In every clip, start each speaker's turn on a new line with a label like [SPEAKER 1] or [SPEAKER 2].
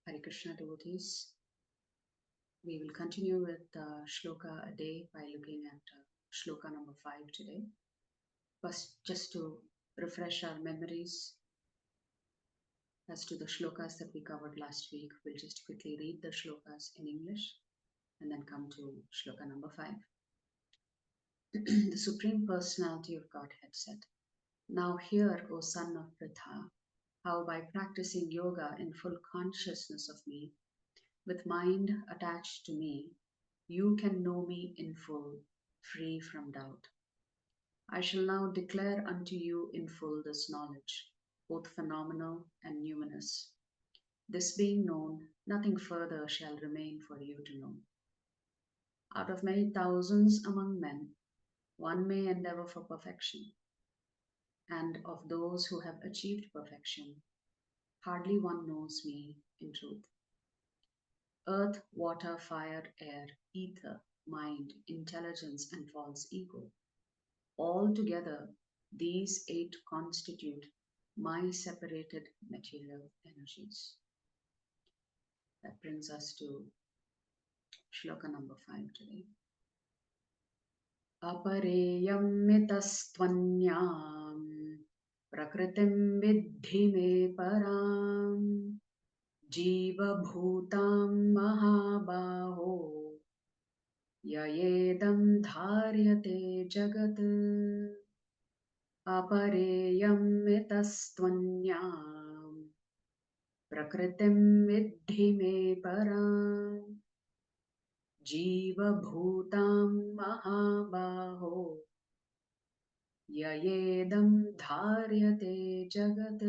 [SPEAKER 1] Hare Krishna devotees. We will continue with Shloka a day by looking at Shloka number 5 today. First, just to refresh our memories as to the shlokas that we covered last week, we'll just quickly read the shlokas in English and then come to Shloka number 5. The Supreme Personality of Godhead said, "Now hear, O son of Pritha, how by practicing yoga in full consciousness of me, with mind attached to me, you can know me in full, free from doubt. I shall now declare unto you in full this knowledge, both phenomenal and numinous. This being known, nothing further shall remain for you to know. Out of many thousands among men, one may endeavor for perfection, and of those who have achieved perfection, hardly one knows me in truth. Earth, water, fire, air, ether, mind, intelligence, and false ego. All together, these 8 constitute my separated material energies." That brings us to Shloka number 5 today. Apareyam mitastvanyam prakritim vidhi me param jiva bhutam mahabaho yayedam dharyate jagat. Apareyam mitastvanyam prakritim vidhi me param jiva bhutam mahabaho yayedam dharyate jagat.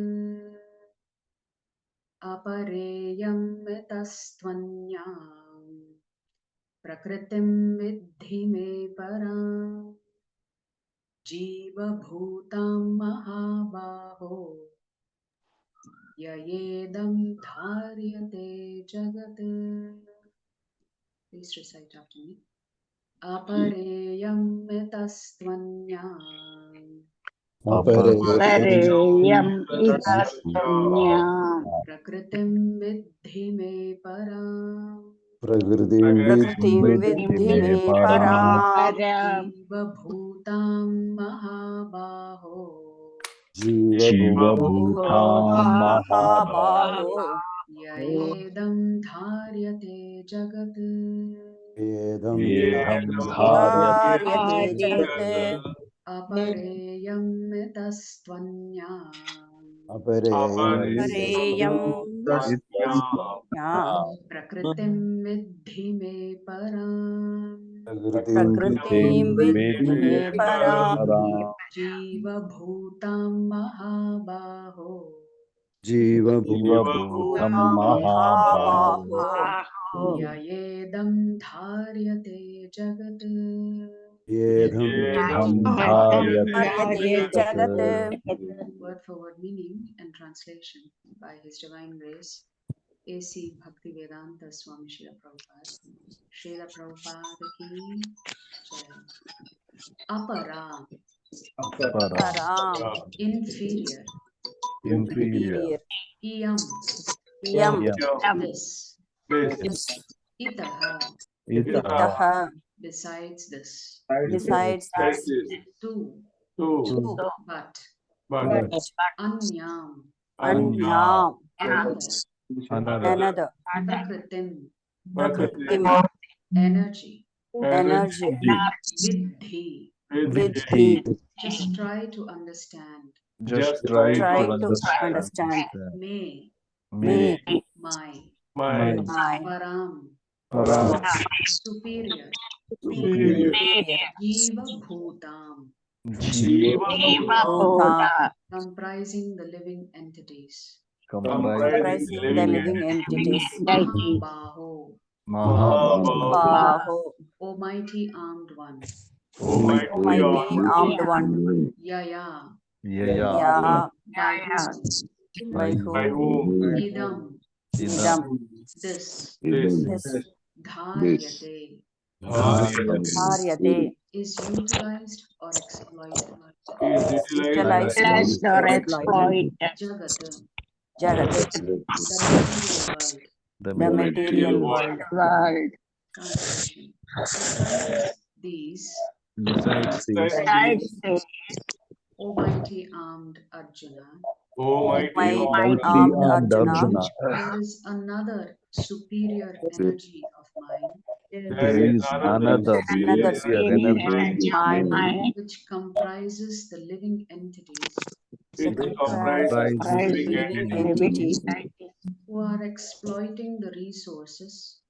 [SPEAKER 1] Apareyam mitastvanyam prakritim vidhi me param jiva bhutam mahabaho yayedam dharyate jagat. Please recite after me. Apareyam mitastvanyam
[SPEAKER 2] Apareyam itastvanyam
[SPEAKER 1] prakritim vidhi me param
[SPEAKER 3] Prakritim vidhi me param
[SPEAKER 1] jiva bhutam mahabaho
[SPEAKER 3] jiva bhutam mahabaho
[SPEAKER 1] yayedam dharyate jagat.
[SPEAKER 3] yedam
[SPEAKER 2] dharyate
[SPEAKER 3] jagat.
[SPEAKER 1] Apareyam mitastvanyam
[SPEAKER 2] Apareyam
[SPEAKER 1] prakritim vidhi me param
[SPEAKER 2] prakritim vidhi me param
[SPEAKER 1] jiva bhutam mahabaho
[SPEAKER 3] jiva
[SPEAKER 2] bhutam
[SPEAKER 3] mahabaho
[SPEAKER 1] yayedam dharyate jagat.
[SPEAKER 3] yedam
[SPEAKER 2] dharyate jagat.
[SPEAKER 1] Word for word meaning and translation by His Divine Grace A.C. Bhaktivedanta Swami Srila Prabhupada. Srila Prabhupada ki jai. Apara,
[SPEAKER 2] Param
[SPEAKER 1] inferior.
[SPEAKER 2] inferior.
[SPEAKER 1] Iyam, this. Itaha,
[SPEAKER 2] Itaha
[SPEAKER 1] besides this.
[SPEAKER 2] besides this.
[SPEAKER 1] Tu, but. Anyam,
[SPEAKER 2] Anyam
[SPEAKER 1] another.
[SPEAKER 2] another.
[SPEAKER 1] Prakritim,
[SPEAKER 2] Prakritim
[SPEAKER 1] energy.
[SPEAKER 2] energy.
[SPEAKER 1] Vidhi,
[SPEAKER 2] Vidhi
[SPEAKER 1] just try to understand.
[SPEAKER 2] try to understand.
[SPEAKER 1] Me,
[SPEAKER 2] Me
[SPEAKER 1] my.
[SPEAKER 2] my
[SPEAKER 1] Param, superior.
[SPEAKER 2] superior.
[SPEAKER 1] Jiva bhutam,
[SPEAKER 2] Bhuta
[SPEAKER 1] comprising the living entities.
[SPEAKER 2] comprising the living entities.
[SPEAKER 1] Baho,
[SPEAKER 2] Baho
[SPEAKER 1] almighty armed one.
[SPEAKER 2] mighty armed one.
[SPEAKER 1] Yaya,
[SPEAKER 2] Ya
[SPEAKER 1] by whom?
[SPEAKER 2] by whom?
[SPEAKER 1] Idam, this.
[SPEAKER 2] This
[SPEAKER 1] Dharyate,
[SPEAKER 2] Dharyate
[SPEAKER 1] is utilized or exploited.
[SPEAKER 2] utilized or exploited.
[SPEAKER 1] Jagat,
[SPEAKER 2] Jagat
[SPEAKER 1] the material world.
[SPEAKER 2] the material world.
[SPEAKER 1] Translation. Besides these,
[SPEAKER 3] Besides these,
[SPEAKER 1] O mighty armed Arjuna,
[SPEAKER 2] Mighty
[SPEAKER 3] mighty
[SPEAKER 2] armed
[SPEAKER 3] armed
[SPEAKER 2] Arjuna,
[SPEAKER 3] Arjuna,
[SPEAKER 1] there is another superior energy of mine
[SPEAKER 3] there is another
[SPEAKER 2] another
[SPEAKER 3] superior energy of mine
[SPEAKER 1] which comprises the living entities
[SPEAKER 3] which
[SPEAKER 2] comprises
[SPEAKER 3] comprises
[SPEAKER 2] the
[SPEAKER 3] the
[SPEAKER 2] living
[SPEAKER 3] living
[SPEAKER 2] entities
[SPEAKER 3] entities
[SPEAKER 1] who are exploiting the resources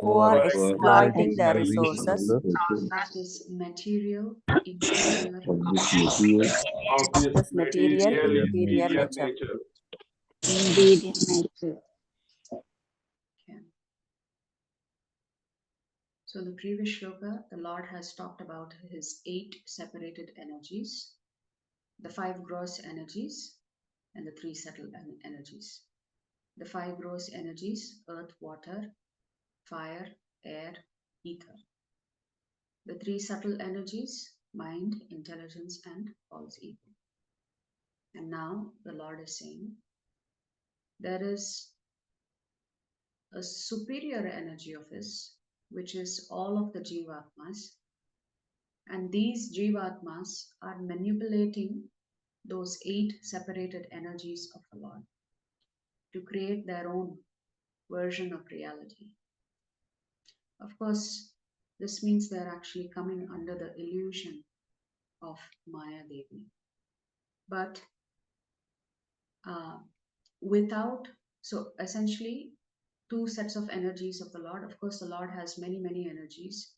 [SPEAKER 2] who are
[SPEAKER 3] who are
[SPEAKER 2] exploiting the
[SPEAKER 3] exploiting the
[SPEAKER 2] resources
[SPEAKER 3] resources
[SPEAKER 1] of this material inferior
[SPEAKER 3] of this material
[SPEAKER 2] of this material
[SPEAKER 3] superior
[SPEAKER 2] inferior
[SPEAKER 3] nature.
[SPEAKER 2] nature.
[SPEAKER 1] can. So, in the previous shloka, the Lord has talked about his 8 separated energies, the 5 gross energies, and the 3 subtle energies. The 5 gross energies: earth, water, fire, air, ether. The 3 subtle energies: mind, intelligence, and false ego. And now the Lord is saying there is a superior energy of his, which is all of the Jivatmas. And these Jivatmas are manipulating those 8 separated energies of the Lord to create their own version of reality. Of course, this means they're actually coming under the illusion of Maya Devi. But without, so essentially, 2 sets of energies of the Lord. Of course, the Lord has many, many energies.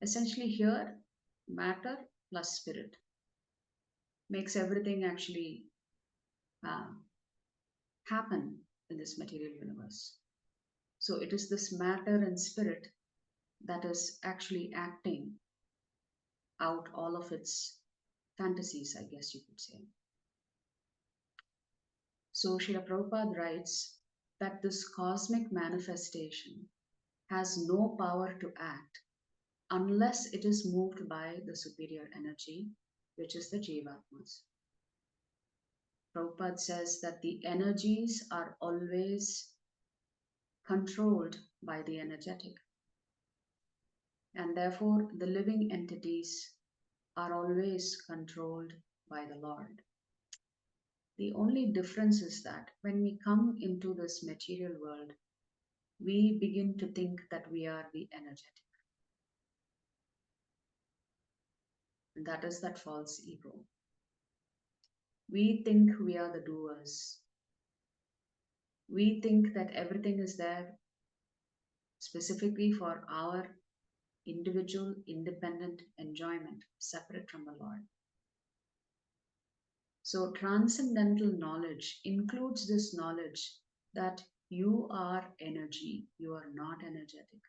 [SPEAKER 1] Essentially, here, matter plus spirit makes everything actually happen in this material universe. So it is this matter and spirit that is actually acting out all of its fantasies, I guess you could say. So Srila Prabhupada writes that this cosmic manifestation has no power to act unless it is moved by the superior energy, which is the Jivatmas. Prabhupada says that the energies are always controlled by the energetic, and therefore the living entities are always controlled by the Lord. The only difference is that when we come into this material world, we begin to think that we are the energetic. And that is that false ego. We think we are the doers. We think that everything is there specifically for our individual independent enjoyment, separate from the Lord. So, transcendental knowledge includes this knowledge that you are energy, you are not energetic.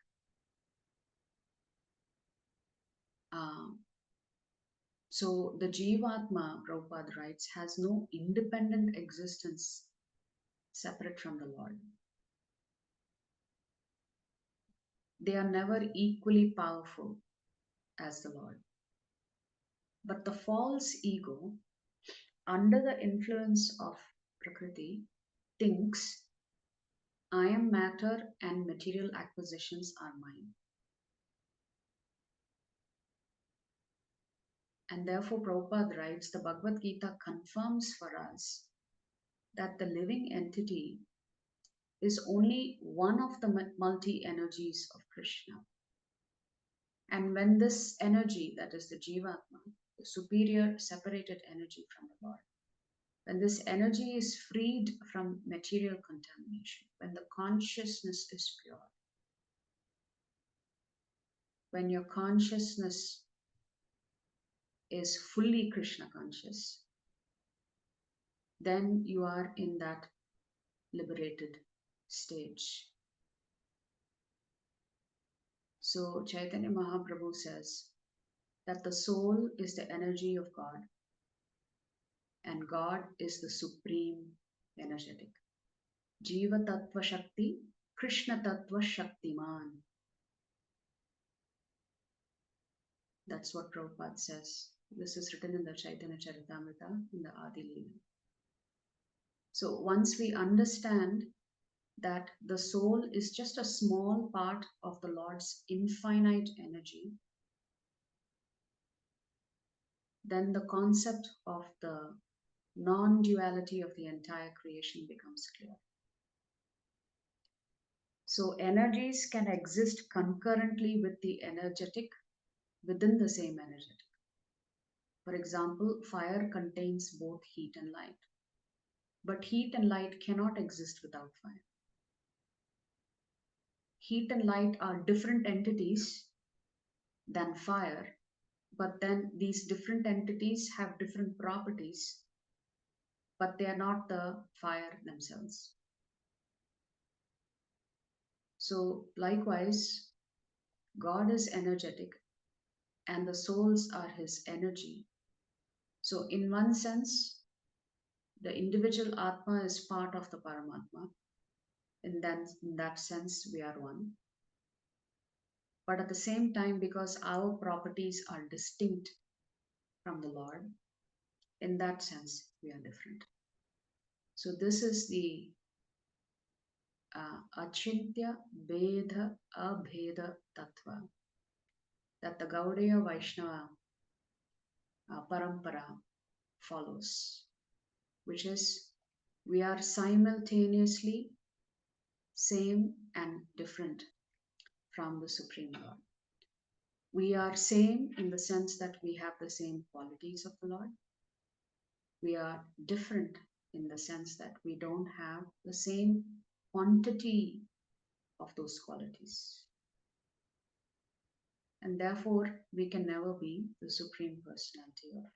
[SPEAKER 1] So, the Jivatma, Prabhupada writes, has no independent existence separate from the Lord. They are never equally powerful as the Lord. But the false ego, under the influence of Prakriti, thinks I am matter and material acquisitions are mine. And therefore, Prabhupada writes, the Bhagavad Gita confirms for us that the living entity is only one of the multi energies of Krishna. And when this energy, that is the Jivatma, the superior separated energy from the Lord, when this energy is freed from material contamination, when the consciousness is pure, when your consciousness is fully Krishna conscious, then you are in that liberated stage. So Chaitanya Mahaprabhu says that the soul is the energy of God and God is the supreme energetic. Jiva Tattva Shakti, Krishna Tattva Shaktiman. That's what Prabhupada says. This is written in the Chaitanya Charitamrita in the Adi Leela. So once we understand that the soul is just a small part of the Lord's infinite energy, then the concept of the non duality of the entire creation becomes clear. So, energies can exist concurrently with the energetic within the same energetic. For example, fire contains both heat and light, but heat and light cannot exist without fire. Heat and light are different entities than fire, but then these different entities have different properties, but they are not the fire themselves. So, likewise, God is energetic and the souls are his energy. So, in one sense, the individual Atma is part of the Paramatma. In that sense, we are one. But at the same time, because our properties are distinct from the Lord, in that sense, we are different. So, this is the Achintya Bheda Abheda Tattva that the Gaudiya Vaishnava Parampara follows, which is we are simultaneously same and different from the Supreme Lord. We are same in the sense that we have the same qualities of the Lord. We are different in the sense that we don't have the same quantity of those qualities. And therefore, we can never be the Supreme Personality of